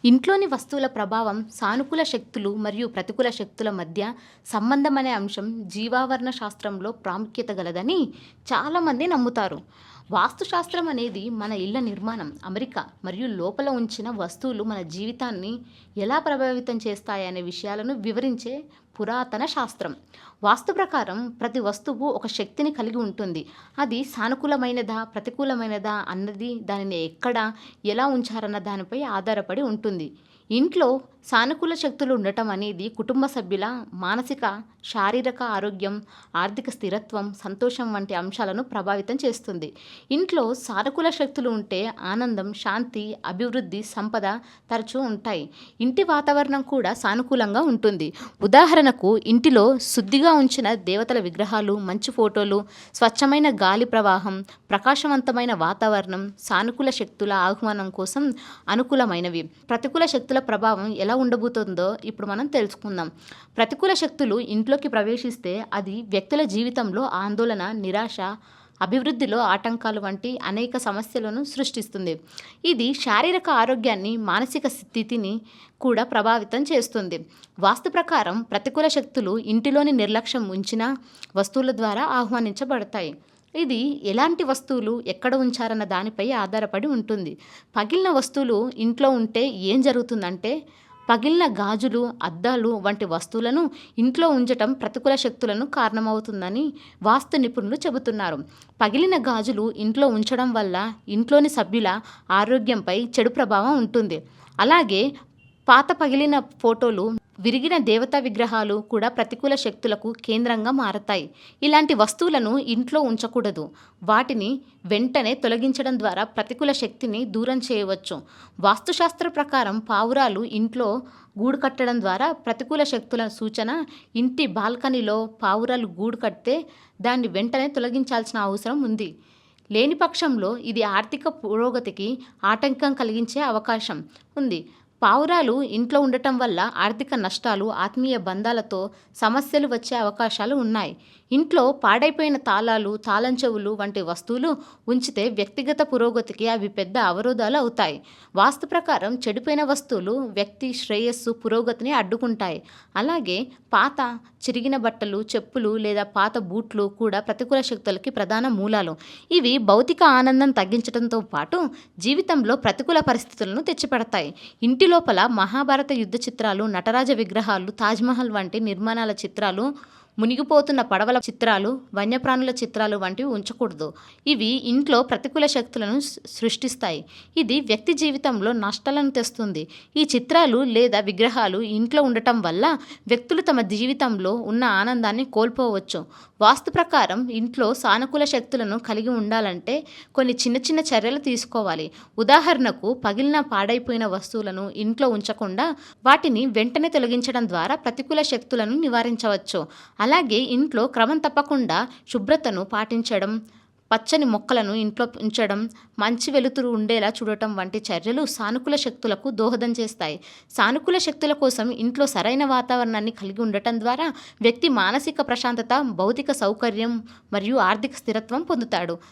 ఇంట్లోని వస్తువుల ప్రభావం సానుకూల శక్తులు మరియు ప్రతికూల శక్తుల మధ్య సంబంధం అనే అంశం జీవావరణ శాస్త్రంలో ప్రాముఖ్యత గలదని చాలామంది నమ్ముతారు. వాస్తుశాస్త్రం అనేది మన ఇళ్ల నిర్మాణం, అమరిక మరియు లోపల ఉంచిన వస్తువులు మన జీవితాన్ని ఎలా ప్రభావితం చేస్తాయనే విషయాలను వివరించే పురాతన శాస్త్రం. వాస్తు ప్రకారం ప్రతి వస్తువు ఒక శక్తిని కలిగి ఉంటుంది. అది సానుకూలమైనదా, ప్రతికూలమైనదా అన్నది దానిని ఎక్కడ, ఎలా ఉంచారన్న దానిపై ఆధారపడి ఉంటుంది. ఇంట్లో సానుకూల శక్తులు ఉండటం అనేది కుటుంబ సభ్యుల మానసిక, శారీరక ఆరోగ్యం, ఆర్థిక స్థిరత్వం, సంతోషం వంటి అంశాలను ప్రభావితం చేస్తుంది. ఇంట్లో సానుకూల శక్తులు ఉంటే ఆనందం, శాంతి, అభివృద్ధి, సంపద తరచూ ఉంటాయి. ఇంటి వాతావరణం కూడా సానుకూలంగా ఉంటుంది. ఉదాహరణకు, ఇంటిలో శుద్ధిగా ఉంచిన దేవతల విగ్రహాలు, మంచి ఫోటోలు, స్వచ్ఛమైన గాలి ప్రవాహం, ప్రకాశవంతమైన వాతావరణం సానుకూల శక్తుల ఆహ్వానం కోసం అనుకూలమైనవి. ప్రతికూల శక్తుల ప్రభావం ఎలా ఉండబోతుందో ఇప్పుడు మనం తెలుసుకుందాం. ప్రతికూల శక్తులు ఇంట్లోకి ప్రవేశిస్తే అది వ్యక్తుల జీవితంలో ఆందోళన, నిరాశ, అభివృద్ధిలో ఆటంకాలు వంటి అనేక సమస్యలను సృష్టిస్తుంది. ఇది శారీరక ఆరోగ్యాన్ని, మానసిక స్థితిని కూడా ప్రభావితం చేస్తుంది. వాస్తు ప్రకారం ప్రతికూల శక్తులు ఇంటిలోని నిర్లక్ష్యం ఉంచిన వస్తువుల ద్వారా ఆహ్వానించబడతాయి. ఇది ఎలాంటి వస్తువులు ఎక్కడ ఉంచారన్న దానిపై ఆధారపడి ఉంటుంది. పగిలిన వస్తువులు ఇంట్లో ఉంటే ఏం జరుగుతుందంటే, పగిలిన గాజులు, అద్దాలు వంటి వస్తువులను ఇంట్లో ఉంచటం ప్రతికూల శక్తులను కారణమవుతుందని వాస్తు నిపుణులు చెబుతున్నారు. పగిలిన గాజులు ఇంట్లో ఉంచడం వల్ల ఇంట్లోని సభ్యుల ఆరోగ్యంపై చెడు ప్రభావం ఉంటుంది. అలాగే పాత పగిలిన ఫోటోలు, విరిగిన దేవతా విగ్రహాలు కూడా ప్రతికూల శక్తులకు కేంద్రంగా మారతాయి. ఇలాంటి వస్తువులను ఇంట్లో ఉంచకూడదు. వాటిని వెంటనే తొలగించడం ద్వారా ప్రతికూల శక్తిని దూరం చేయవచ్చు. వాస్తుశాస్త్ర ప్రకారం పావురాలు ఇంట్లో గూడు కట్టడం ద్వారా ప్రతికూల శక్తుల సూచన. ఇంటి బాల్కనీలో పావురాలు గూడు కడితే దాన్ని వెంటనే తొలగించాల్సిన అవసరం ఉంది. లేని పక్షంలో ఇది ఆర్థిక పురోగతికి ఆటంకం కలిగించే అవకాశం ఉంది. పావురాలు ఇంట్లో ఉండటం వల్ల ఆర్థిక నష్టాలు, ఆత్మీయ బంధాలతో సమస్యలు వచ్చే అవకాశాలు ఉన్నాయి. ఇంట్లో పాడైపోయిన తాళాలు, తాళం చెవులు వంటి వస్తువులు ఉంచితే వ్యక్తిగత పురోగతికి అవి పెద్ద అవరోధాలు అవుతాయి. వాస్తు ప్రకారం చెడిపోయిన వస్తువులు వ్యక్తి శ్రేయస్సు, పురోగతిని అడ్డుకుంటాయి. అలాగే పాత చిరిగిన బట్టలు, చెప్పులు లేదా పాత బూట్లు కూడా ప్రతికూల శక్తులకి ప్రధాన మూలాలు. ఇవి భౌతిక ఆనందం తగ్గించడంతో పాటు జీవితంలో ప్రతికూల పరిస్థితులను తెచ్చిపెడతాయి. ఇంటి లోపల మహాభారత యుద్ధ చిత్రాలు, నటరాజ విగ్రహాలు, తాజ్మహల్ వంటి నిర్మాణాల చిత్రాలు, మునిగిపోతున్న పడవల చిత్రాలు, వన్యప్రాణుల చిత్రాలు వంటివి ఉంచకూడదు. ఇవి ఇంట్లో ప్రతికూల శక్తులను సృష్టిస్తాయి. ఇది వ్యక్తి జీవితంలో నష్టాలను తెస్తుంది. ఈ చిత్రాలు లేదా విగ్రహాలు ఇంట్లో ఉండటం వల్ల వ్యక్తులు తమ జీవితంలో ఉన్న ఆనందాన్ని కోల్పోవచ్చు. వాస్తు ప్రకారం ఇంట్లో సానుకూల శక్తులను కలిగి ఉండాలంటే కొన్ని చిన్న చిన్న చర్యలు తీసుకోవాలి. ఉదాహరణకు, పగిలిన, పాడైపోయిన వస్తువులను ఇంట్లో ఉంచకుండా వాటిని వెంటనే తొలగించడం ద్వారా ప్రతికూల శక్తులను నివారించవచ్చు. అలాగే ఇంట్లో క్రమం తప్పకుండా శుభ్రతను పాటించడం, పచ్చని మొక్కలను ఇంట్లో ఉంచడం, మంచి వెలుతురు ఉండేలా చూడటం వంటి చర్యలు సానుకూల శక్తులకు దోహదం చేస్తాయి. సానుకూల శక్తుల కోసం ఇంట్లో సరైన వాతావరణాన్ని కలిగి ఉండటం ద్వారా వ్యక్తి మానసిక ప్రశాంతత, భౌతిక సౌకర్యం మరియు ఆర్థిక స్థిరత్వం పొందుతాడు.